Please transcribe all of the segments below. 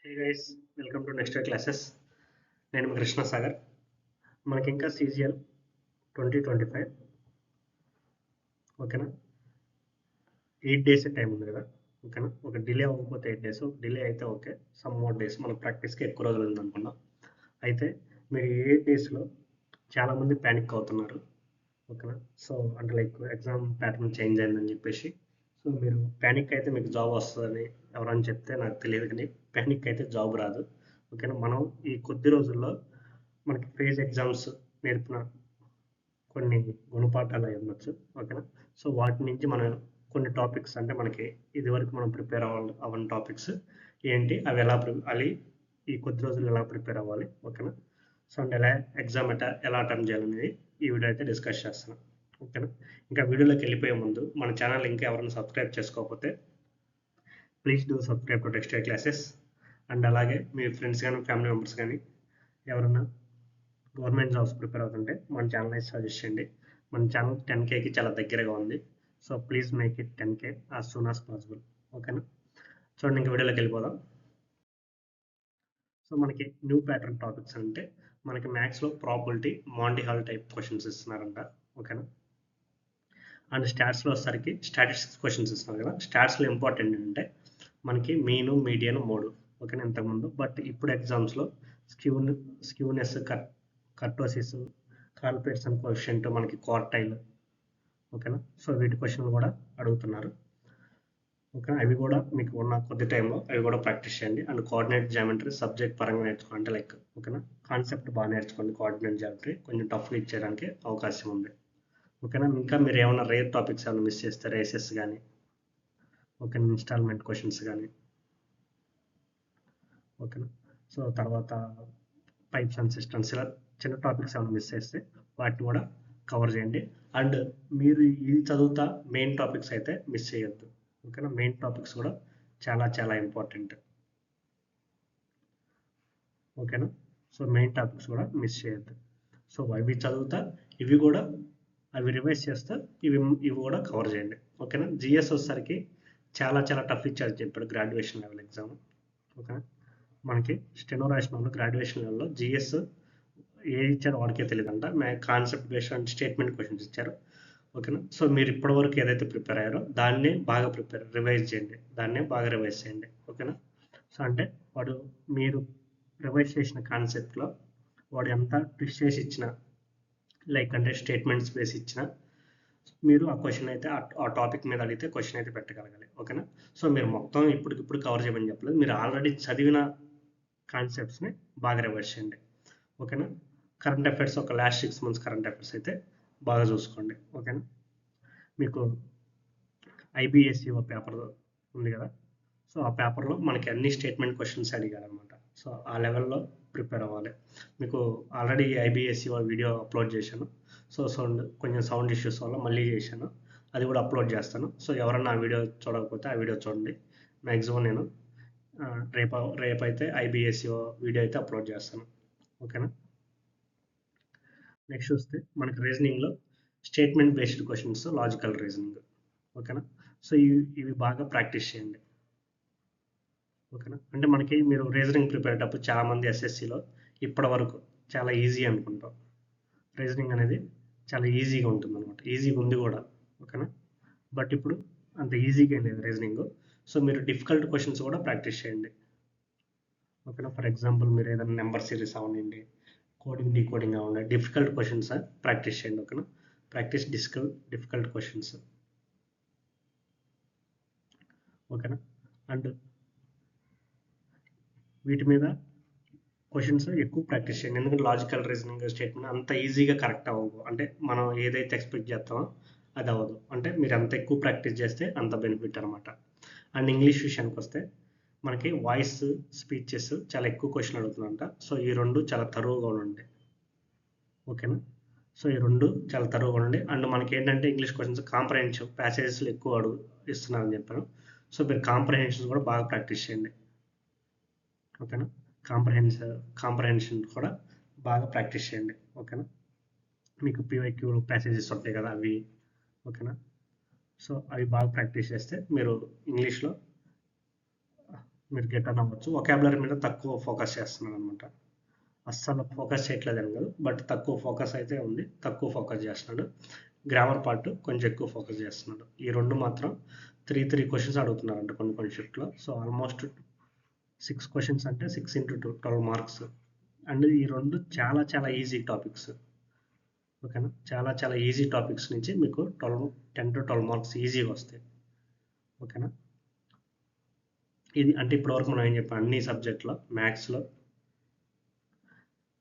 Hey guys, welcome to next classes. నేను మీ కృష్ణ సాగర్. మనకి ఇంకా CGL 2025 ఓకేనా, 8 డేస్ టైం ఉంది కదా. ఓకేనా, ఒక డిలే అవ్వకపోతే 8 డేస్, డిలే అయితే ఓకే, సమ్ మోర్ డేస్. మన ప్రాక్టీస్కి ఎక్కువ రోజులు ఉంది అనుకున్నాం. అయితే మీరు ఈ 8 డేస్లో చాలామంది ప్యానిక్ అవుతున్నారు. ఓకేనా, సో అంటే లైక్ ఎగ్జామ్ ప్యాటర్న్ చేంజ్ అయిందని చెప్పేసి. సో మీరు ప్యానిక్ అయితే మీకు జాబ్ వస్తుందని ఎవరైనా చెప్తే నాకు తెలియదు, కానీ ప్యానిక్ అయితే జాబ్ రాదు. ఓకేనా, మనం ఈ కొద్ది రోజుల్లో మనకి ఫేజ్ ఎగ్జామ్స్ నేర్పిన కొన్ని గుణపాఠాలు అయి ఉండొచ్చు. ఓకేనా, సో వాటి నుంచి మనం కొన్ని టాపిక్స్, అంటే మనకి ఇదివరకు మనం ప్రిపేర్ అవ్వని టాపిక్స్ ఏంటి, అవి అవి ఈ కొద్ది రోజులు ఎలా ప్రిపేర్ అవ్వాలి. ఓకేనా, సో అంటే ఎగ్జామ్ ఎలా అటెంప్ట్ చేయాలనేది ఈ వీడియో అయితే డిస్కస్ చేస్తున్నాం. ఓకేనా, ఇంకా వీడియోలోకి వెళ్ళిపోయే ముందు మన ఛానల్ ఇంకా ఎవరైనా సబ్స్క్రైబ్ చేసుకోకపోతే please do subscribe to text classes. And అలాగే మీ ఫ్రెండ్స్ కానీ ఫ్యామిలీ మెంబర్స్ కానీ ఎవరైనా గవర్నమెంట్ జాబ్స్ ప్రిపేర్ అవుతుంటే మన ఛానల్ అయితే సజెస్ట్ చేయండి. మన ఛానల్ 10Kకి చాలా దగ్గరగా ఉంది. So please make it 10K as soon as possible. ఓకేనా, చూడండి, ఇంక వీడియోలోకి వెళ్ళిపోదాం. సో మనకి న్యూ ప్యాటర్న్ టాపిక్స్ అంటే మనకి మ్యాథ్స్లో probability, Monty Hall type questions ఇస్తున్నారంట. ఓకేనా, అండ్ స్టాట్స్లో వచ్చేసరికి స్టాటిస్టిక్స్ క్వశ్చన్స్ ఇస్తున్నారు కదా. స్టాట్స్లో ఇంపార్టెంట్ ఏంటంటే మనకి మీను, మీడియన్, మోడ్. ఓకేనా, ఇంతకుముందు. బట్ ఇప్పుడు ఎగ్జామ్స్లో స్క్యూనెస్, కర్టోసిస్, కాల్పేట్సన్ కోఎఫిషియంట్, మనకి క్వార్టైల్. ఓకేనా, సో వీటి క్వశ్చన్లు కూడా అడుగుతున్నారు. ఓకే, అవి కూడా మీకు ఉన్న కొద్ది టైంలో అవి కూడా ప్రాక్టీస్ చేయండి. అండ్ కోఆర్డినేట్ జామెట్రీ సబ్జెక్ట్ పరంగా నేర్చుకోండి. అంటే లైక్ ఓకేనా, కాన్సెప్ట్ బాగా నేర్చుకోండి. కోఆర్డినేట్ జామెట్రీ కొంచెం టఫ్గా ఇచ్చేయడానికి అవకాశం ఉంది. ఓకేనా, ఇంకా మీరు ఏమైనా రేర్ టాపిక్స్ ఏమైనా మిస్ చేస్తే రేసెస్ కానీ, ఓకేనా, ఇన్స్టాల్మెంట్ క్వశ్చన్స్ కానీ, ఓకేనా, సో తర్వాత పైప్స్ అండ్ సిస్టమ్స్, ఇలా చిన్న టాపిక్స్ ఏమైనా మిస్ చేస్తే వాటిని కూడా కవర్ చేయండి. అండ్ మీరు ఇది చదువుతా మెయిన్ టాపిక్స్ అయితే మిస్ చేయొద్దు. ఓకేనా, మెయిన్ టాపిక్స్ కూడా చాలా చాలా ఇంపార్టెంట్. ఓకేనా, సో మెయిన్ టాపిక్స్ కూడా మిస్ చేయొద్దు. సో అవి చదువుతా అవి రివైజ్ చేస్తా ఇవి కూడా కవర్ చేయండి. ఓకేనా, జిఎస్ వచ్చేసరికి చాలా చాలా టఫ్ ఇచ్చారు చెప్పాడు గ్రాడ్యుయేషన్ లెవెల్ ఎగ్జామ్. ఓకేనా, మనకి స్టెనో రాసిన వాళ్ళు గ్రాడ్యుయేషన్ లెవెల్లో జిఎస్ ఏది ఇచ్చారో వాడికే తెలియదంట. Concept based and statement questions ఇచ్చారు. ఓకేనా, సో మీరు ఇప్పటివరకు ఏదైతే ప్రిపేర్ అయ్యారో దాన్నే బాగా రివైజ్ చేయండి. ఓకేనా, సో అంటే మీరు రివైజ్ చేసిన కాన్సెప్ట్లో వాడు ఎంత ట్విస్ట్ చేసి ఇచ్చిన, లైక్ అంటే స్టేట్మెంట్స్ బేస్ ఇచ్చిన, మీరు ఆ క్వశ్చన్ అయితే ఆ టాపిక్ మీద అడిగితే క్వశ్చన్ అయితే పెట్టగలగాలి. ఓకేనా, సో మీరు మొత్తం ఇప్పటికిప్పుడు కవర్ చేయమని చెప్పలేదు, మీరు ఆల్రెడీ చదివిన కాన్సెప్ట్స్ని బాగా రివైజ్ చేయండి. ఓకేనా, కరెంట్ అఫైర్స్ ఒక లాస్ట్ 6 months కరెంట్ అఫైర్స్ అయితే బాగా చూసుకోండి. ఓకేనా, మీకు IBSEO పేపర్ ఉంది కదా, సో ఆ పేపర్లో మనకి అన్ని స్టేట్మెంట్ క్వశ్చన్స్ అడిగారనమాట. సో ఆ లెవెల్లో ప్రిపేర్ అవ్వాలి. మీకు ఆల్రెడీ IBSEO వీడియో అప్లోడ్ చేశాను. సో కొంచెం సౌండ్ ఇష్యూస్ వల్ల మళ్ళీ చేశాను, అది కూడా అప్లోడ్ చేస్తాను. సో ఎవరన్నా ఆ వీడియో చూడకపోతే ఆ వీడియో చూడండి. మ్యాక్సిమం నేను రేపైతే IBSEO వీడియో అయితే అప్లోడ్ చేస్తాను. ఓకేనా, నెక్స్ట్ వస్తే మనకి రీజనింగ్లో statement based questions, logical reasoning. ఓకేనా, సో ఇవి బాగా ప్రాక్టీస్ చేయండి. ఓకేనా, అంటే మనకి మీరు రీజనింగ్ ప్రిపేర్ అయ్యేటప్పుడు చాలామంది SSCలో ఇప్పటి వరకు చాలా ఈజీ అనుకుంటాం. రీజనింగ్ అనేది చాలా ఈజీగా ఉంటుంది అనమాట, ఈజీగా ఉంది కూడా. ఓకేనా, బట్ ఇప్పుడు అంత ఈజీగా ఏం లేదు రీజనింగ్. సో మీరు డిఫికల్ట్ క్వశ్చన్స్ కూడా ప్రాక్టీస్ చేయండి. ఓకేనా, ఫర్ ఎగ్జాంపుల్ మీరు ఏదైనా నెంబర్ సిరీస్ అవ్వండి, కోడింగ్ డీకోడింగ్ అవ్వండి, డిఫికల్ట్ క్వశ్చన్స్ ప్రాక్టీస్ చేయండి. ఓకేనా, ప్రాక్టీస్ డిఫికల్ట్ క్వశ్చన్స్. ఓకేనా, అండ్ వీటి మీద క్వశ్చన్స్ ఎక్కువ ప్రాక్టీస్ చేయండి. ఎందుకంటే లాజికల్ రీజనింగ్ స్టేట్మెంట్ అంత ఈజీగా కరెక్ట్ అవ్వదు. అంటే మనం ఏదైతే ఎక్స్పెక్ట్ చేస్తామో అది అవ్వదు. అంటే మీరు ఎంత ఎక్కువ ప్రాక్టీస్ చేస్తే అంత బెనిఫిట్ అనమాట. అండ్ ఇంగ్లీష్ విషయానికి వస్తే మనకి వాయిస్, స్పీచెస్ చాలా ఎక్కువ క్వశ్చన్ అడుగుతుందంట. సో ఈ రెండు చాలా తరువుగా ఉండండి. ఓకేనా, సో ఈ రెండు చాలా తరువుగా ఉండండి. అండ్ మనకి ఏంటంటే ఇంగ్లీష్ క్వశ్చన్స్ కాంప్రహెన్షన్ ప్యాసేజెస్లో ఎక్కువ ఇస్తున్నారని చెప్పాను. సో మీరు కాంప్రహెన్షన్స్ కూడా బాగా ప్రాక్టీస్ చేయండి. ఓకేనా, కాంప్రహెన్షన్ కూడా బాగా ప్రాక్టీస్ చేయండి. ఓకేనా, మీకు PYQ ప్యాసేజెస్ ఉంటాయి కదా అవి. ఓకేనా, సో అవి బాగా ప్రాక్టీస్ చేస్తే మీరు ఇంగ్లీష్లో మీరు గెట్ అన్ అవ్వచ్చు. వొకాబులరీ మీద తక్కువ ఫోకస్ చేస్తున్నాడు అనమాట. అస్సలు ఫోకస్ చేయట్లేదని కాదు, బట్ తక్కువ ఫోకస్ అయితే ఉంది, తక్కువ ఫోకస్ చేస్తున్నాడు. గ్రామర్ పార్ట్ కొంచెం ఎక్కువ ఫోకస్ చేస్తున్నాడు. ఈ రెండు మాత్రం 3 క్వశ్చన్స్ అడుగుతున్నారంట కొన్ని షిఫ్ట్లో. సో ఆల్మోస్ట్ 6 క్వశ్చన్స్ అంటే 6 into 2 12 మార్క్స్. అండ్ ఈ రెండు చాలా చాలా ఈజీ టాపిక్స్. ఓకేనా, చాలా చాలా ఈజీ టాపిక్స్ నుంచి మీకు 10 to 12 మార్క్స్ ఈజీగా వస్తాయి. ఓకేనా, ఇది అంటే ఇప్పటివరకు మనం ఏం చెప్పాం, అన్ని సబ్జెక్ట్లో, మ్యాథ్స్లో,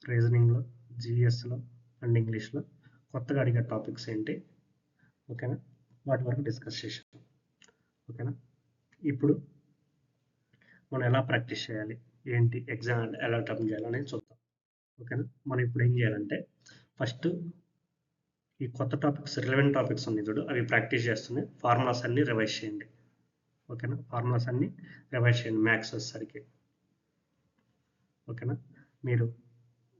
రీజనింగ్లో, జిఎస్లో అండ్ ఇంగ్లీష్లో కొత్తగా అడిగే టాపిక్స్ ఏంటి, ఓకేనా, వాటి వరకు డిస్కస్ చేసాం. ఓకేనా, ఇప్పుడు మనం ఎలా ప్రాక్టీస్ చేయాలి, ఏంటి, ఎగ్జామ్ ఎలా అటెంప్ట్ చేయాలనేది చూద్దాం. ఓకేనా, మనం ఇప్పుడు ఏం చేయాలంటే ఫస్ట్ ఈ కొత్త టాపిక్స్, రిలవెంట్ టాపిక్స్ ఉన్నాయి చూడు, అవి ప్రాక్టీస్ చేస్తూనే ఫార్ములాస్ అన్ని రివైజ్ చేయండి. ఓకేనా, ఫార్ములాస్ అన్ని రివైజ్ చేయండి మ్యాథ్స్ వచ్చేసరికి. ఓకేనా, మీరు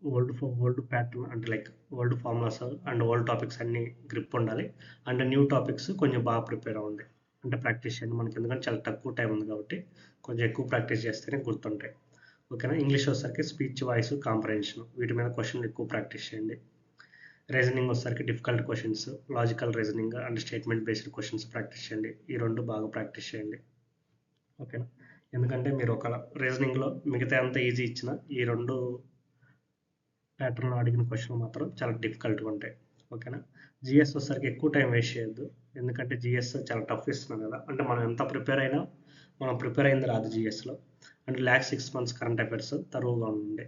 ఓల్డ్ ప్యాటర్న్ అంటే like old formulas and old topics అన్ని గ్రిప్ ఉండాలి. అండ్ న్యూ టాపిక్స్ కొంచెం బాగా ప్రిపేర్ అవ్వండి, అంటే ప్రాక్టీస్ చేయండి. మనకి ఎందుకంటే చాలా తక్కువ టైం ఉంది కాబట్టి కొంచెం ఎక్కువ ప్రాక్టీస్ చేస్తేనే గుర్తుంటాయి. ఓకేనా, ఇంగ్లీష్ వచ్చేసరికి స్పీచ్, వాయిస్, కాంప్రహెన్షన్ వీటి మీద క్వశ్చన్లు ఎక్కువ ప్రాక్టీస్ చేయండి. రీజనింగ్ వచ్చేసరికి difficult questions, logical reasoning and statement based questions practice చేయండి. ఈ రెండు బాగా ప్రాక్టీస్ చేయండి. ఓకేనా, ఎందుకంటే మీరు ఒక రీజనింగ్లో మిగతా అంతా ఈజీ ఇచ్చిన ఈ రెండు ప్యాటర్న్లో అడిగిన క్వశ్చన్ మాత్రం చాలా డిఫికల్ట్గా ఉంటాయి. ఓకేనా, జిఎస్ వచ్చేసరికి ఎక్కువ టైం వేస్ట్ చేయొద్దు, ఎందుకంటే జిఎస్ చాలా టఫ్ ఇస్తున్నాను కదా, అంటే మనం ఎంత ప్రిపేర్ అయినా మనం ప్రిపేర్ అయింది రాదు జిఎస్లో. And last 6 months current affairs తరువుగా ఉండే.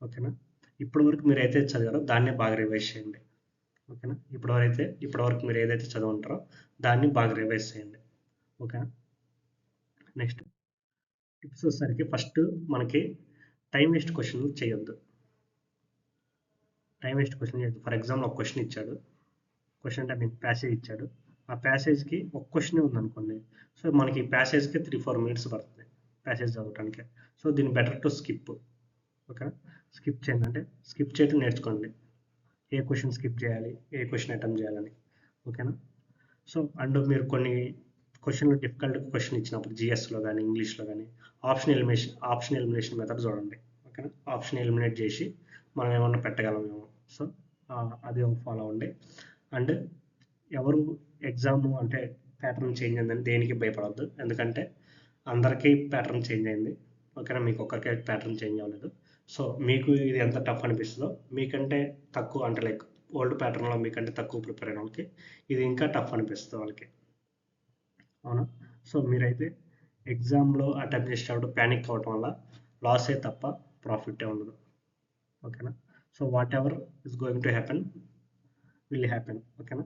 ఓకేనా, ఇప్పటి వరకు మీరు ఏదైతే చదివారో దాన్ని బాగా రివైజ్ చేయండి. ఓకేనా, ఇప్పటివరకు మీరు ఏదైతే చదువుంటారో దాన్ని బాగా రివైజ్ చేయండి. ఓకేనా, నెక్స్ట్ టిప్స్ వచ్చేసరికి ఫస్ట్ మనకి టైం వేస్ట్ క్వశ్చన్ చేయొద్దు. టైం వేస్ట్ క్వశ్చన్ చేయొద్దు. ఫర్ ఎగ్జాంపుల్ ఒక క్వశ్చన్ ఇచ్చాడు, క్వశ్చన్ అంటే మీకు ప్యాసేజ్ ఇచ్చాడు, ఆ ప్యాసేజ్కి ఒక క్వశ్చనే ఉందనుకోండి, సో మనకి ప్యాసేజ్కి 3-4 minutes పడుతుంది ప్యాసేజ్ చదవడానికి. సో దీన్ని బెటర్ టు స్కిప్. ఓకేనా, స్కిప్ చేయండి, అంటే స్కిప్ చేయడం నేర్చుకోండి, ఏ క్వశ్చన్ స్కిప్ చేయాలి, ఏ క్వశ్చన్ అటెంప్ట్ చేయాలని. ఓకేనా, సో అండ్ మీరు కొన్ని క్వశ్చన్లు డిఫికల్ట్ క్వశ్చన్ ఇచ్చినప్పుడు జిఎస్లో కానీ ఇంగ్లీష్లో కానీ ఆప్షన్ ఎలిమినేషన్ మెథడ్ చూడండి. ఓకేనా, ఆప్షన్ ఎలిమినేట్ చేసి మనం ఏమన్నా పెట్టగలమేమో, సో అది ఫాలో అవ్వండి. అండ్ ఎవరు ఎగ్జామ్ అంటే ప్యాటర్న్ చేంజ్ అయిందని దేనికి భయపడవద్దు, ఎందుకంటే అందరికీ ప్యాటర్న్ చేంజ్ అయింది. ఓకేనా, మీకు ఒక్కరికే ప్యాటర్న్ చేంజ్ అవ్వలేదు. సో మీకు ఇది ఎంత టఫ్ అనిపిస్తుందో, మీకంటే తక్కువ అంటే లైక్ ఓల్డ్ ప్యాటర్న్లో మీకంటే తక్కువ ప్రిపేర్ అయిన వాళ్ళకి ఇది ఇంకా టఫ్ అనిపిస్తుంది వాళ్ళకి. అవునా, సో మీరైతే ఎగ్జామ్లో అటెంప్ట్ చేసేటప్పుడు ప్యానిక్ అవ్వటం వల్ల లాసే తప్ప ప్రాఫిటే ఉండదు. ఓకేనా, so what ever is going to happen will happen. ఓకేనా,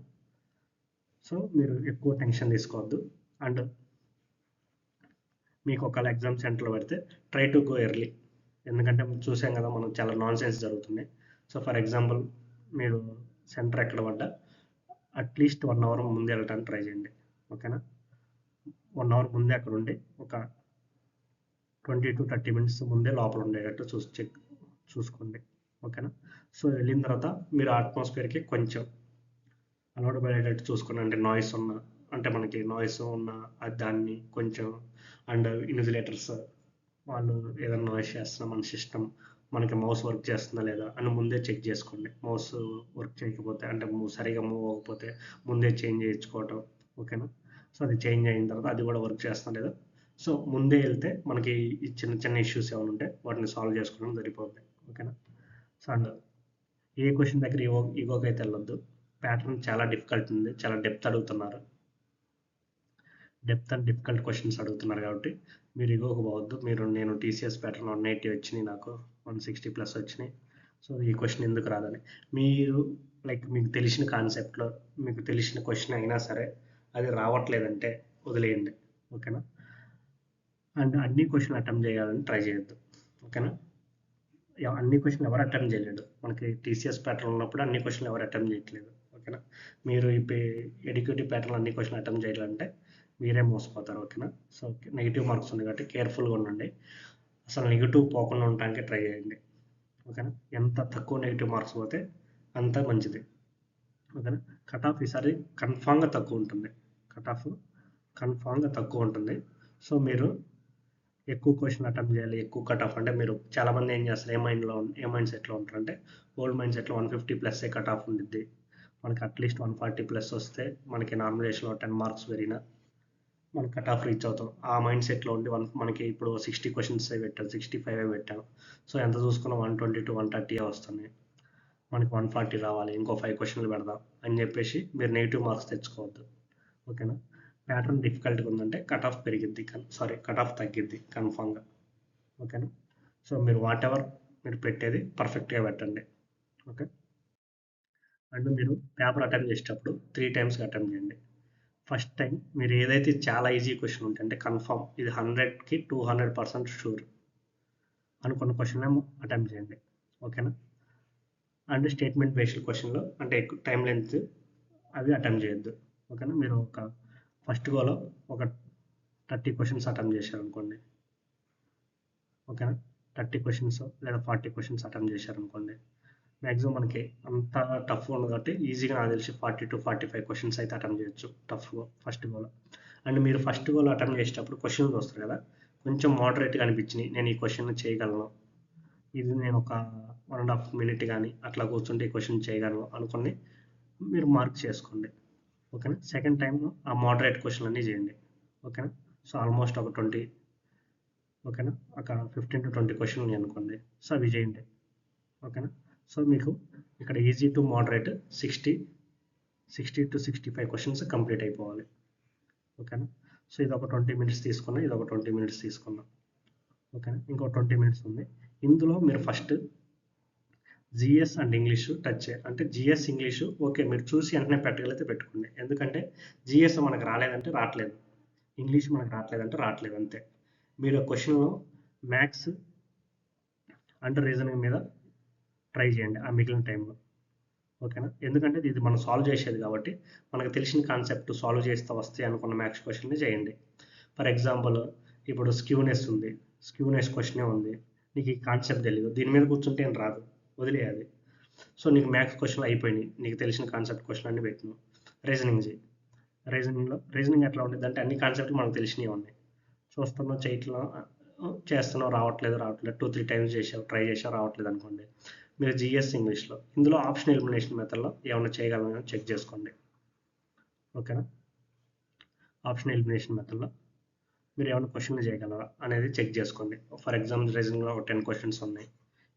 సో మీరు ఎక్కువ టెన్షన్ తీసుకోవద్దు. అండ్ మీకు ఒకవేళ ఎగ్జామ్ సెంటర్లో పెడితే ట్రై టు గో ఎర్లీ, ఎందుకంటే చూసాం కదా మనం చాలా నాన్ సెన్స్ జరుగుతుంది. సో ఫర్ ఎగ్జాంపుల్ మీరు సెంటర్ ఎక్కడ పడ్డా అట్లీస్ట్ 1 hour ముందే వెళ్ళడానికి ట్రై చేయండి. ఓకేనా, 1 hour ముందే అక్కడ ఉండి ఒక 20 to 30 minutes ముందే లోపల ఉండేటట్టు చూసుకోండి. ఓకేనా, సో వెళ్ళిన తర్వాత మీరు అట్మాస్ఫియర్కి కొంచెం అలవాటు పడేటట్టు చూసుకోండి, అంటే నాయిస్ ఉన్న, అంటే మనకి నాయిస్ ఉన్న దాన్ని కొంచెం, అండ్ ఇన్విజిలేటర్స్ వాళ్ళు ఏదైనా నాయిస్ చేస్తున్నా మన సిస్టమ్ మనకి మౌస్ వర్క్ చేస్తుందా లేదా అని ముందే చెక్ చేసుకోండి. మౌస్ వర్క్ చేయకపోతే అంటే సరిగా మూవ్ అవ్వకపోతే ముందే చేంజ్ చేయించుకోవటం. ఓకేనా, సో అది చేంజ్ అయిన తర్వాత అది కూడా వర్క్ చేస్తుందా లేదా, సో ముందే వెళ్తే మనకి ఈ చిన్న చిన్న ఇష్యూస్ ఏమైనా ఉంటే వాటిని సాల్వ్ చేసుకోవడం సరిపోతుంది. ఓకేనా, సో అండ్ ఏ క్వశ్చన్ దగ్గర ఈగోకి అయితే వెళ్ళొద్దు, ప్యాటర్న్ చాలా డిఫికల్ట్ ఉంది, చాలా డెప్త్ అడుగుతున్నారు, డెప్త్ అండ్ డిఫికల్ట్ క్వశ్చన్స్ అడుగుతున్నారు కాబట్టి మీరు ఈగోకి పోవద్దు. నేను టీసీఎస్ ప్యాటర్న్ 180 వచ్చినాయి, నాకు 160+ వచ్చినాయి, సో ఈ క్వశ్చన్ ఎందుకు రాదని మీరు లైక్ మీకు తెలిసిన కాన్సెప్ట్లో మీకు తెలిసిన క్వశ్చన్ అయినా సరే అది రావట్లేదంటే వదిలేయండి. ఓకేనా, అండ్ అన్ని క్వశ్చన్ అటెంప్ట్ చేయాలని ట్రై చేయొద్దు. ఓకేనా, అన్ని క్వశ్చన్ ఎవరు అటెంప్ట్ చేయలేడు, మనకి టీసీఎస్ ప్యాటర్న్ ఉన్నప్పుడు అన్ని క్వశ్చన్ ఎవరు అటెంప్ట్ చేయట్లేదు. ఓకేనా, మీరు ఇప్పుడు ఎడ్యుకేటివ్ ప్యాటర్న్ అన్ని క్వశ్చన్ అటెంప్ట్ చేయాలంటే మీరే మోసపోతారు. ఓకేనా, సో నెగిటివ్ మార్క్స్ ఉంది కాబట్టి కేర్ఫుల్గా ఉండండి, అసలు నెగిటివ్ పోకుండా ఉండడానికి ట్రై చేయండి. ఓకేనా, ఎంత తక్కువ నెగిటివ్ మార్క్స్ పోతే అంత మంచిది. ఓకేనా, కట్ ఆఫ్ ఈసారి కన్ఫామ్గా తక్కువ ఉంటుంది, కట్ ఆఫ్ కన్ఫామ్గా తక్కువ ఉంటుంది. సో మీరు ఎక్కువ క్వశ్చన్ అటెంప్ట్ చేయాలి, ఎక్కువ కట్ ఆఫ్. అంటే మీరు చాలామంది ఏం చేస్తారు, ఏ మైండ్ సెట్లో ఉంటారంటే ఓల్డ్ మైండ్ సెట్లో 150+ కట్ ఆఫ్ ఉండిద్ది. మనకి అట్లీస్ట్ 140+ వస్తే మనకి నామినేషన్లో 10 మార్క్స్ పెరిగినా మనం కట్ ఆఫ్ రీచ్ అవుతాం. ఆ మైండ్ సెట్లో ఉండి మనకి ఇప్పుడు 60 క్వశ్చన్స్ పెట్టాను, 65 పెట్టాను. సో ఎంత చూసుకున్నా 120 to 130 వస్తున్నాయి. మనకి 140 రావాలి, ఇంకో 5 క్వశ్చన్లు పెడదాం అని చెప్పేసి మీరు నెగిటివ్ మార్క్స్ తెచ్చుకోవద్దు. ఓకేనా. ప్యాటర్న్ డిఫికల్ట్గా ఉందంటే కట్ ఆఫ్ పెరిగిద్ది, కట్ ఆఫ్ తగ్గిద్ది కన్ఫామ్గా. ఓకేనా. సో మీరు మీరు పెట్టేది పర్ఫెక్ట్గా పెట్టండి. ఓకే. అండ్ మీరు పేపర్ అటెంప్ట్ చేసేటప్పుడు 3 times అటెంప్ట్ చేయండి. ఫస్ట్ టైం మీరు ఏదైతే చాలా ఈజీ క్వశ్చన్ ఉంటే, అంటే కన్ఫామ్ ఇది 100కి 200% షూర్ అనుకున్న క్వశ్చన్ అటెంప్ట్ చేయండి. ఓకేనా. అండ్ స్టేట్మెంట్ బేస్డ్ క్వశ్చన్లో అంటే ఎక్కువ టైం లెంత్ అవి అటెంప్ట్ చేయొద్దు. ఓకేనా. మీరు ఫస్ట్ గోలో ఒక 30 క్వశ్చన్స్ అటెంప్ట్ చేశారనుకోండి. ఓకేనా. 30 క్వశ్చన్స్ లేదా 40 క్వశ్చన్స్ అటెంప్ట్ చేశారనుకోండి. మ్యాక్సిమం మనకి అంత టఫ్ ఉండదు కాబట్టి ఈజీగా నాకు తెలిసి 40 to 45 క్వశ్చన్స్ అయితే అటెంప్ట్ చేయొచ్చు టఫ్గా ఫస్ట్ గోలో. అండ్ మీరు ఫస్ట్ గోలో అటెంప్ట్ చేసేటప్పుడు క్వశ్చన్స్ వస్తారు కదా, కొంచెం మోడరేట్గా అనిపించినాయి, నేను ఈ క్వశ్చన్ చేయగలను, ఇది నేను ఒక 1.5 minute కానీ అట్లా కూర్చుంటే ఈ క్వశ్చన్ చేయగలను అనుకుని మీరు మార్క్ చేసుకోండి. ఓకేనా. సెకండ్ టైం ఆ మోడరేట్ క్వశ్చన్ అన్నీ చేయండి. ఓకేనా. సో ఆల్మోస్ట్ ఒక 20, ఓకేనా, ఒక 15 to 20 క్వశ్చన్ ఉన్నాయి అనుకోండి. సో అవి చేయండి. ఓకేనా. సో మీకు ఇక్కడ easy to moderate 60 to 65 questions complete అయిపోవాలి. ఓకేనా. సో ఇది ఒక 20 minutes తీసుకున్నా, ఇది ఒక 20 minutes తీసుకున్నా. ఓకేనా. ఇంకో 20 minutes ఉంది. ఇందులో మీరు first GS and English touch చేయాలి. అంటే జిఎస్ ఇంగ్లీషు ఓకే మీరు చూసి వెంటనే పెట్టగలిగితే పెట్టుకోండి. ఎందుకంటే జిఎస్ మనకు రాలేదంటే రావట్లేదు, ఇంగ్లీష్ మనకు రావట్లేదంటే రావట్లేదు, అంతే. మీరు క్వశ్చన్లో మ్యాథ్స్ అండ్ రీజనింగ్ మీద ట్రై చేయండి ఆ మిగిలిన టైంలో. ఓకేనా. ఎందుకంటే ఇది మనం సాల్వ్ చేసేది కాబట్టి మనకు తెలిసిన కాన్సెప్ట్ సాల్వ్ చేస్తే వస్తాయి అనుకున్న మ్యాథ్స్ క్వశ్చన్ని చేయండి. ఫర్ ఎగ్జాంపుల్ ఇప్పుడు స్క్యూనెస్ ఉంది, స్క్యూనెస్ క్వశ్చనే ఉంది, నీకు ఈ కాన్సెప్ట్ తెలియదు, దీని మీద కూర్చుంటే ఏం రాదు, వదిలేయాలి. సో నీకు మ్యాథ్స్ క్వశ్చన్లు అయిపోయినాయి, నీకు తెలిసిన కాన్సెప్ట్ క్వశ్చన్ అన్ని పెట్టినావు, రీజనింగ్ చేయి. రీజనింగ్ ఎట్లా ఉంటుంది అంటే అన్ని కాన్సెప్ట్లు మనకు తెలిసినవి ఉన్నాయి, చూస్తున్నావు చేస్తున్నావు రావట్లేదు 2-3 times చేసావు, ట్రై చేసావు రావట్లేదు అనుకోండి. మీరు జిఎస్ ఇంగ్లీష్లో ఇందులో ఆప్షన్ ఎలిమినేషన్ మెథడ్లో ఏమైనా చేయగలమని చెక్ చేసుకోండి. ఓకేనా. ఆప్షన్ ఎలిమినేషన్ మెథడ్లో మీరు ఏమైనా క్వశ్చన్లు చేయగలరా అనేది చెక్ చేసుకోండి. ఫర్ ఎగ్జాంపుల్ రీజనింగ్లో ఒక 10 questions ఉన్నాయి,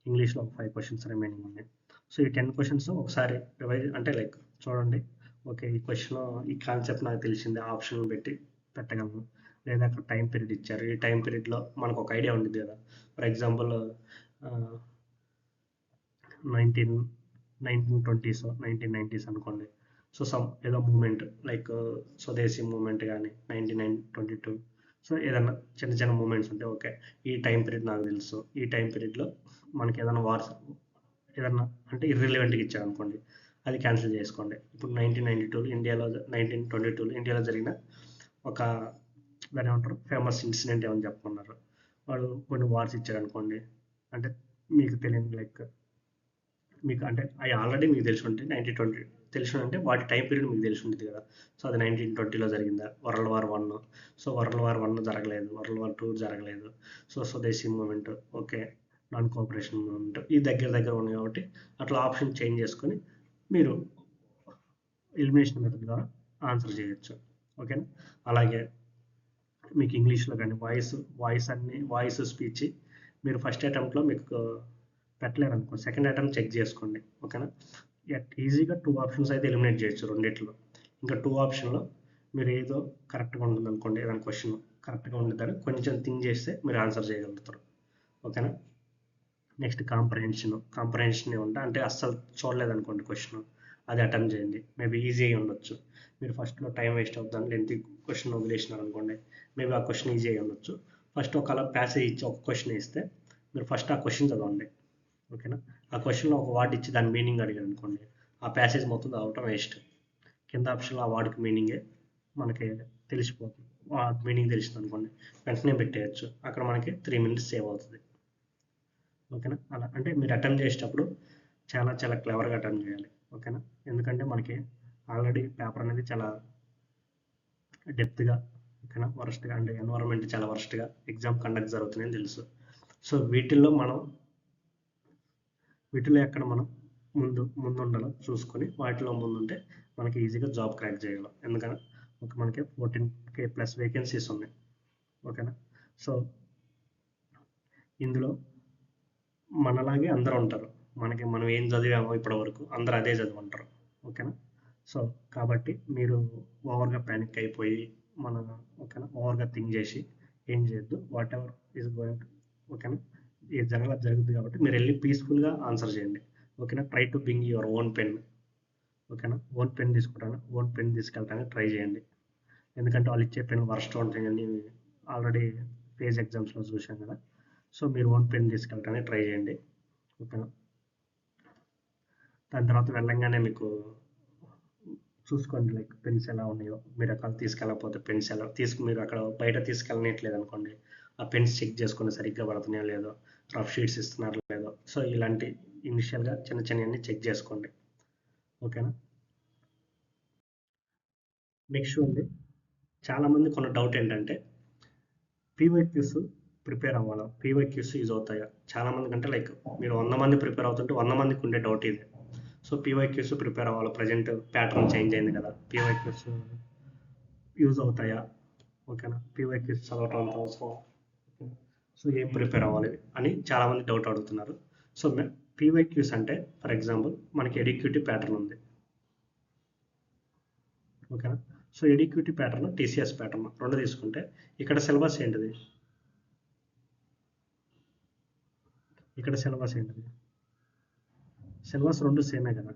ఇంగ్లీష్లో ఒక 5 questions రిమైనింగ్ ఉన్నాయి. సో ఈ 10 questions ఒకసారి రివైజ్ అంటే లైక్ చూడండి, ఓకే ఈ క్వశ్చన్ ఈ కాన్సెప్ట్ నాకు తెలిసింది, ఆప్షన్ పెట్టి పెట్టగలను, లేదా అక్కడ టైం పీరియడ్ ఇచ్చారు, ఈ టైం పీరియడ్లో మనకు ఒక ఐడియా ఉంటుంది కదా. ఫర్ ఎగ్జాంపుల్ 1920s 1990s అనుకోండి. సో ఏదో మూమెంట్ లైక్ స్వదేశీ మూమెంట్ కానీ 1922, సో ఏదన్నా చిన్న చిన్న మూమెంట్స్ ఉంటే ఓకే ఈ టైం పీరియడ్ నాకు తెలుసు, ఈ టైం పీరియడ్లో మనకి ఏదైనా వార్స్ ఏదన్నా అంటే ఇర్రిలవెంట్గా ఇచ్చారు అనుకోండి, అది క్యాన్సిల్ చేసుకోండి. ఇప్పుడు 1922 ఇండియాలో జరిగిన ఒక దాని ఏమంటారు ఫేమస్ ఇన్సిడెంట్ ఏమని చెప్పుకున్నారు, వాడు కొన్ని వార్స్ ఇచ్చారు అనుకోండి. అంటే మీకు తెలియని లైక్ మీకు అంటే అవి ఆల్రెడీ మీకు తెలిసి ఉంటే 1920 తెలిసి అంటే వాటి టైం పీరియడ్ మీకు తెలిసి ఉంటుంది కదా. సో అది 1920లో జరిగిందా, world war 1, so world war 1 జరగలేదు, వరల్డ్ వార్ 2 జరగలేదు, so Swadeshi movement okay, non cooperation movement ఈ దగ్గర ఉన్నాయి కాబట్టి అట్లా ఆప్షన్ చేంజ్ చేసుకొని మీరు ఎలిమినేషన్ మెథడ్ ద్వారా ఆన్సర్ చేయొచ్చు. ఓకేనా. అలాగే మీకు ఇంగ్లీష్లో కానీ వాయిస్ స్పీచ్ మీరు ఫస్ట్ అటెంప్ట్లో మీకు పెట్టలేరు అనుకో, సెకండ్ అటెంప్ట్ చెక్ చేసుకోండి. ఓకేనా. ఈజీగా 2 ఆప్షన్స్ అయితే ఎలిమినేట్ చేయొచ్చు రెండిట్లో. ఇంకా 2 ఆప్షన్లో మీరు ఏదో కరెక్ట్గా ఉంటుంది అనుకోండి, ఏదైనా క్వశ్చన్ కరెక్ట్గా ఉంటుందని కొంచెం థింక్ చేస్తే మీరు ఆన్సర్ చేయగలుగుతారు. ఓకేనా. నెక్స్ట్ కాంప్రహెన్షన్ ఏమంటే అంటే అస్సలు చూడలేదనుకోండి క్వశ్చన్, అది అటెంప్ట్ చేయండి. మేబీ ఈజీ అయి ఉండొచ్చు, మీరు ఫస్ట్లో టైం వేస్ట్ అవుతుంది లెంత్ క్వశ్చన్ వదిలేసినారు అనుకోండి, మేబీ ఆ క్వశ్చన్ ఈజీ అయి ఉండొచ్చు. ఫస్ట్ ఒక ప్యాసేజ్ ఇచ్చి ఒక క్వశ్చన్ ఇస్తే మీరు ఫస్ట్ ఆ క్వశ్చన్ చదవండి. ఓకేనా. ఆ క్వశ్చన్లో ఒక వర్డ్ ఇచ్చి దాని మీనింగ్ అడిగారు అనుకోండి, ఆ ప్యాసేజ్ మొత్తం చదవటం వేస్ట్. కింద ఆప్షన్లో ఆ వర్డ్కి మీనింగే మనకి తెలిసిపోతుంది, ఆ మీనింగ్ తెలిసింది అనుకోండి వెంటనే పెట్టేయచ్చు, అక్కడ మనకి 3 minutes సేవ్ అవుతుంది. ఓకేనా. అలా అంటే మీరు అటెంప్ట్ చేసేటప్పుడు చాలా చాలా క్లెవర్గా అటెంప్ట్ చేయాలి. ఓకేనా. ఎందుకంటే మనకి ఆల్రెడీ పేపర్ అనేది చాలా డెప్త్గా ఓకేనా, వరస్ట్గా అంటే ఎన్వైరన్మెంట్ చాలా వరస్ట్గా ఎగ్జామ్ కండక్ట్ జరుగుతున్నాయని తెలుసు. సో వీటిలో ఎక్కడ మనం ముందుండాలో చూసుకొని వాటిలో ముందుంటే మనకి ఈజీగా జాబ్ క్రాక్ చేయగలం. ఎందుకని మనకి 14K+ వేకెన్సీస్ ఉన్నాయి. ఓకేనా, సో ఇందులో మనలాగే అందరూ ఉంటారు. మనం ఏం చదివామో ఇప్పటి వరకు అందరూ అదే చదువుంటారు. ఓకేనా, సో కాబట్టి మీరు ఓవర్గా ప్యానిక్ అయిపోయి ఓకేనా ఓవర్గా థింక్ చేసి ఏం చేయొద్దు. వాట్ ఎవర్ ఈజ్ గోయింగ్, ఓకేనా, ఏది జరగాలి జరుగుతుంది కాబట్టి మీరు వెళ్ళి పీస్ఫుల్గా ఆన్సర్ చేయండి. ఓకేనా, try to bring your own pen. ఓకేనా, ఓన్ పెన్ తీసుకెళ్ళడానికి ట్రై చేయండి. ఎందుకంటే వాళ్ళు ఇచ్చే పెన్ వర్స్ట్ ఉంటాయని ఆల్రెడీ పేజ్ ఎగ్జామ్స్లో చూసాం కదా. సో మీరు ఓన్ పెన్ తీసుకెళ్ళడానికి ట్రై చేయండి. ఓకేనా, దాని తర్వాత వెళ్ళంగానే మీకు చూసుకోండి లైక్ పెన్స్ ఎలా ఉన్నాయో. మీరు అక్కడ తీసుకెళ్ళకపోతే పెన్స్ ఎలా మీరు అక్కడ బయట తీసుకెళ్ళనట్లేదు అనుకోండి, ఆ పెన్స్ చెక్ చేసుకుని సరిగ్గా పడుతున్నాయో లేదో, రఫ్ షీట్స్ ఇస్తున్నారో లేదో. సో ఇలాంటి ఇనిషియల్గా చిన్నవన్నీ చెక్ చేసుకోండి. ఓకేనా, నెక్స్ట్ ఉంది చాలామంది కొన్న డౌట్ ఏంటంటే పీవైక్యూస్ ప్రిపేర్ అవ్వాలా, పీవైక్యూస్ యూజ్ అవుతాయా. చాలామంది కంటే లైక్ మీరు 100 మంది ప్రిపేర్ అవుతుంటే 100 మందికి ఉండే డౌట్ ఇదే. సో పీవైక్యూస్ ప్రిపేర్ అవ్వాలి, ప్రజెంట్ ప్యాటర్న్ చేంజ్ అయింది కదా, పీవైక్యూస్ యూజ్ అవుతాయా. ఓకేనా, పీవైక్యూస్ చదవటం అంత అవసరం. సో ఏం ప్రిపేర్ అవ్వాలి అని చాలామంది డౌట్ అడుగుతున్నారు. సో పీవైక్యూస్ అంటే ఫర్ ఎగ్జాంపుల్ మనకి ఎడిక్యూటివ్ ప్యాటర్న్ ఉంది. ఓకేనా, సో ఎడిక్యూటివ్ ప్యాటర్న్, టీసీఎస్ ప్యాటర్న్ రెండు తీసుకుంటే ఇక్కడ సిలబస్ ఏంటిది, సిలబస్ రెండు సేమే కదా.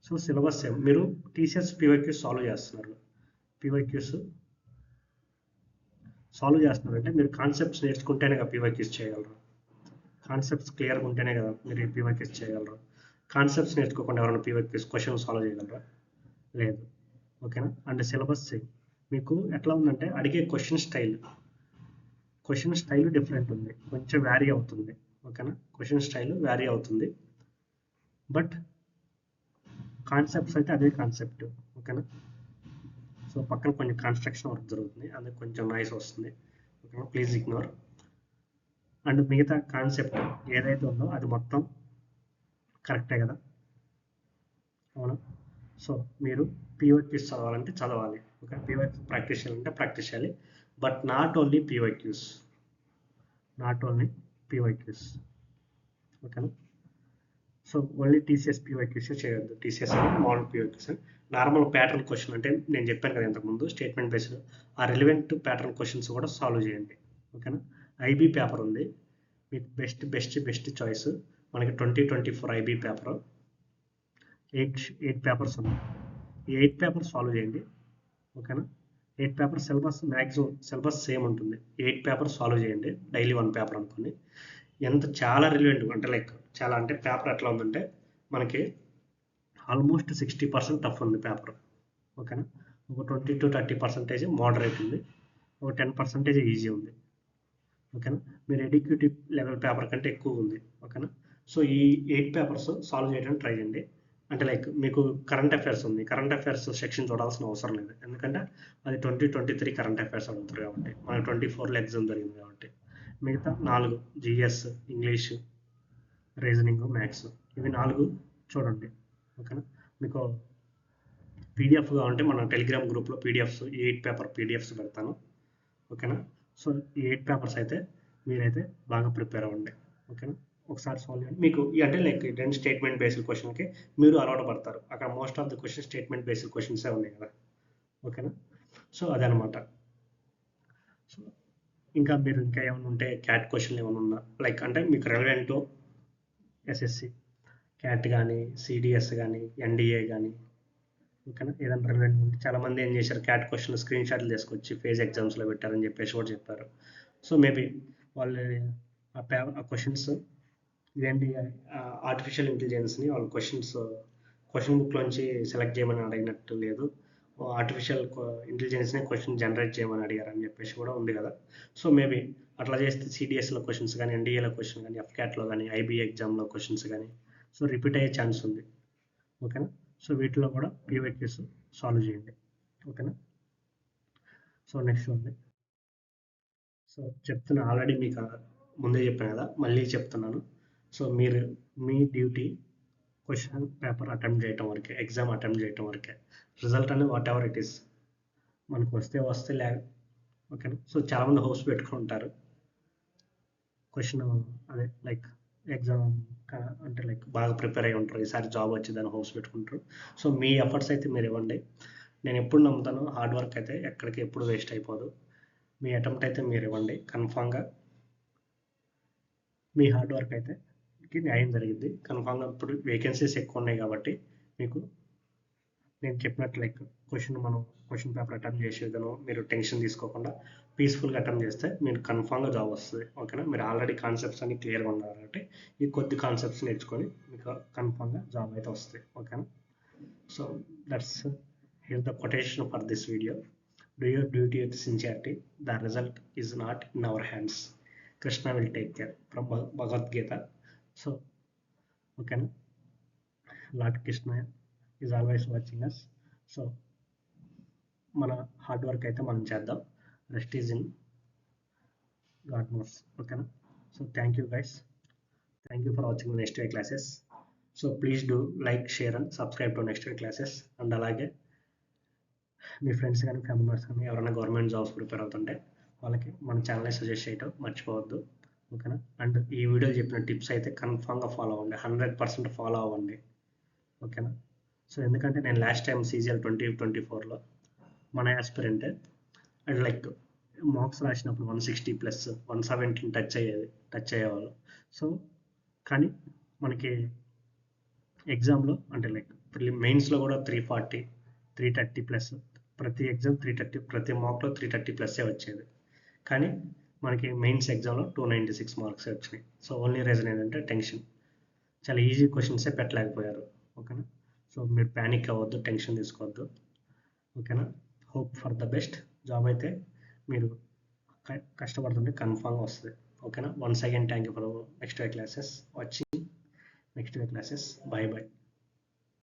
So syllabus same. మీరు టీసీఎస్ పీవైక్యూస్ సాల్వ్ చేస్తున్నారు, అంటే మీరు కాన్సెప్ట్స్ నేర్చుకుంటేనే కదా పీవైక్యూస్ చేయగలరు. కాన్సెప్ట్స్ క్లియర్గా ఉంటేనే కదా మీరు పీవైక్యూస్ చేయగలరు. కాన్సెప్ట్స్ నేర్చుకోకుండా ఎవరైనా పీవైక్యూస్ క్వశ్చన్ సాల్వ్ చేయగలరా, లేదు. ఓకేనా, అండ్ సిలబస్ సేమ్. మీకు ఎట్లా ఉందంటే అడిగే క్వశ్చన్ స్టైల్ డిఫరెంట్ ఉంది, కొంచెం వ్యారీ అవుతుంది. ఓకేనా, క్వశ్చన్ స్టైల్ వ్యారీ అవుతుంది, బట్ కాన్సెప్ట్స్ అయితే అదే కాన్సెప్ట్. ఓకేనా, సో పక్కన కొంచెం కన్స్ట్రక్షన్ వర్క్ జరుగుతుంది, అందుకే కొంచెం నాయిస్ వస్తుంది. ఓకేనా, ప్లీజ్ ఇగ్నోర్. అండ్ మిగతా కాన్సెప్ట్ ఏదైతే ఉందో అది మొత్తం కరెక్టే కదా, అవునా. సో మీరు పీవైక్యూస్ చదవాలంటే చదవాలి. ఓకే, పీవైక్యూస్ ప్రాక్టీస్ చేయాలంటే ప్రాక్టీస్ చేయాలి, బట్ నాట్ ఓన్లీ పీవైక్యూస్. ఓకేనా, సో ఓన్లీ టీసీఎస్ పీవైక్యూస్ చేయొద్దు. టీసీఎస్ అనేది model PYQs. Normal pattern question అంటే నేను చెప్పాను కదా ఇంతకుముందు స్టేట్మెంట్ బేస్డ్, ఆ రిలవెంట్ ప్యాటర్న్ క్వశ్చన్స్ కూడా సాల్వ్ చేయండి. ఓకేనా, ఐబీ పేపర్ ఉంది మీకు బెస్ట్ చాయిస్. మనకి 2024 ఐబీ పేపర్ 8 పేపర్స్ ఉన్నాయి. ఈ 8 పేపర్స్ సాల్వ్ చేయండి. ఓకేనా, 8 పేపర్ సిలబస్ సేమ్ ఉంటుంది. 8 పేపర్స్ సాల్వ్ చేయండి, డైలీ 1 పేపర్ అనుకోండి. చాలా రిలవెంట్ అంటే లైక్ చాలా అంటే పేపర్ ఎట్లా ఉందంటే మనకి ఆల్మోస్ట్ 60% టఫ్ ఉంది పేపర్. ఓకేనా, ఒక 20 to 30% మోడరేట్ ఉంది, ఒక 10% ఈజీ ఉంది. ఓకేనా, మీరు ఎడ్యుకేటివ్ లెవెల్ పేపర్ కంటే ఎక్కువ ఉంది. ఓకేనా, సో ఈ 8 పేపర్స్ సాల్వ్ చేయడానికి ట్రై చేయండి. అంటే లైక్ మీకు కరెంట్ అఫైర్స్ ఉంది, కరెంట్ అఫైర్స్ సెక్షన్ చూడాల్సిన అవసరం లేదు, ఎందుకంటే అది 2023 కరెంట్ అఫైర్స్ అడుగుతారు కాబట్టి, మనకి 24లో ఎగ్జామ్ జరిగింది కాబట్టి. మిగతా 4 జిఎస్, ఇంగ్లీష్, రీజనింగ్, మ్యాథ్స్, ఇవి 4 చూడండి. ఓకేనా, మీకు పీడిఎఫ్ కావాలంటే మన టెలిగ్రామ్ గ్రూప్లో పీడిఎఫ్స్, ఈ 8 పేపర్ పీడిఎఫ్స్ పెడతాను. ఓకేనా, సో ఈ 8 పేపర్స్ అయితే మీరైతే బాగా ప్రిపేర్ అవ్వండి. ఓకేనా, ఒకసారి సాల్వ్ చేయండి. మీకు అంటే లైక్ స్టేట్మెంట్ బేస్డ్ క్వశ్చన్కి మీరు అలవాటు పడతారు. అక్కడ most of the question statement based క్వశ్చన్సే ఉన్నాయి కదా. ఓకేనా, సో అదనమాట. సో ఇంకా ఏమైనా ఉంటే క్యాట్ క్వశ్చన్లు ఏమైనా ఉన్నా లైక్ అంటే మీకు రెలవెంట్ ఎస్ఎస్సి క్యాట్ కానీ, సిడిఎస్ కానీ, ఎన్డిఏ కానీ, ఓకేనా, ఏదైనా రెలవెంట్ ఉంటే చాలామంది ఏం చేశారు, క్యాట్ క్వశ్చన్ స్క్రీన్ షాట్లు తీసుకొచ్చి ఫేజ్ ఎగ్జామ్స్లో పెట్టారని చెప్పేసి కూడా చెప్పారు. సో మేబీ వాళ్ళు ఆ క్వశ్చన్స్ ఇదేంటి ఆర్టిఫిషియల్ ఇంటెలిజెన్స్ని వాళ్ళు క్వశ్చన్ బుక్లోంచి సెలెక్ట్ చేయమని అడిగినట్టు లేదు, ఆర్టిఫిషియల్ ఇంటెలిజెన్స్ని క్వశ్చన్ జనరేట్ చేయమని అడిగారని చెప్పేసి కూడా ఉంది కదా. సో మేబీ అట్లా చేస్తే సిడిఎస్లో క్వశ్చన్స్ కానీ, ఎన్డీఏలో క్వశ్చన్ కానీ, ఎఫ్క్యాట్లో కానీ, ఐబీ ఎగ్జామ్లో క్వశ్చన్స్ కానీ సో రిపీట్ అయ్యే ఛాన్స్ ఉంది. ఓకేనా, సో వీటిలో కూడా పీవైక్యూస్ సాల్వ్ చేయండి. ఓకేనా, సో నెక్స్ట్ ఉంది సో చెప్తున్నా ఆల్రెడీ మీకు ముందే చెప్పాను కదా, మళ్ళీ చెప్తున్నాను. సో మీరు మీ డ్యూటీ క్వశ్చన్ పేపర్ అటెంప్ట్ చేయటం వరకే, ఎగ్జామ్ అటెంప్ట్ చేయటం వరకే. రిజల్ట్ అనేది వాట్ ఎవర్ ఇట్ ఈస్ మనకు వస్తే ఓకేనా. సో చాలామంది హోప్స్ పెట్టుకుంటారు క్వశ్చన్ అదే లైక్ ఎగ్జామ్ అంటే లైక్ బాగా ప్రిపేర్ అయ్యి ఉంటారు, ఈసారి జాబ్ వచ్చిందని హోప్స్ పెట్టుకుంటారు. సో మీ ఎఫర్ట్స్ అయితే మీరు ఇవ్వండి. నేను ఎప్పుడు నమ్ముతాను, హార్డ్ వర్క్ అయితే ఎక్కడికి ఎప్పుడు వేస్ట్ అయిపోదు. మీ అటెంప్ట్ అయితే మీరు ఇవ్వండి, కన్ఫామ్గా మీ హార్డ్ వర్క్ అయితే న్యాయం జరిగింది. కన్ఫామ్గా ఇప్పుడు వేకెన్సీస్ ఎక్కువ ఉన్నాయి కాబట్టి మీకు నేను చెప్పినట్టు లైక్ క్వశ్చన్ పేపర్ అటెంప్ట్ చేసే విధానం మీరు టెన్షన్ తీసుకోకుండా పీస్ఫుల్గా అటెంప్ట్ చేస్తే మీరు కన్ఫామ్గా జాబ్ వస్తుంది. ఓకేనా. మీరు ఆల్రెడీ కాన్సెప్ట్స్ అన్ని క్లియర్గా ఉన్నారు కాబట్టి ఈ కొద్ది కాన్సెప్ట్స్ నేర్చుకొని మీకు కన్ఫామ్గా జాబ్ అయితే వస్తుంది. ఓకేనా. So that's here the quotation for this video. Do your duty with sincerity, the result is not in our hands, Krishna will take care, from Bhagavad Gita. So ఓకేనా. Lord Krishna is always watching us. So మన hard work అయితే మనం చేద్దాం, rest is in God knows. ఓకేనా. So thank you guys, thank you for watching next way classes. So please do like, share and subscribe to next way classes. And అలాగే మీ friends కానీ family members కానీ ఎవరైనా government jobs prepare అవుతుంటే వాళ్ళకి మన ఛానల్ని suggest చేయటం మర్చిపోవద్దు. ఓకేనా. అండ్ ఈ వీడియో చెప్పిన టిప్స్ అయితే కన్ఫామ్గా ఫాలో అవ్వండి, 100% ఫాలో అవ్వండి. ఓకేనా. సో ఎందుకంటే నేను లాస్ట్ టైం CGL 2024లో మన యాస్పిరెంటే అండ్ లైక్ మార్క్స్ రాసినప్పుడు 160+, 170 టచ్ అయ్యేవాళ్ళు. సో కానీ మనకి ఎగ్జామ్లో అంటే లైక్ మెయిన్స్లో కూడా 340, 330+, ప్రతి ఎగ్జామ్ 330, ప్రతి మార్క్లో 330+ వచ్చేది. కానీ మనకి మెయిన్స్ ఎగ్జామ్లో 296 మార్క్స్ వచ్చినాయి. సో ఓన్లీ రీజన్ ఏంటంటే టెన్షన్, చాలా ఈజీ క్వశ్చన్సే పెట్టలేకపోయారు. ఓకేనా. సో మీరు ప్యానిక్ అవ్వద్దు, టెన్షన్ తీసుకోవద్దు. ఓకేనా. Hope for the best. Job అయితే మీరు కష్టపడుతుంటే కన్ఫామ్గా వస్తుంది. ఓకేనా. Once again thank you for next way classes watching next way classes. By by.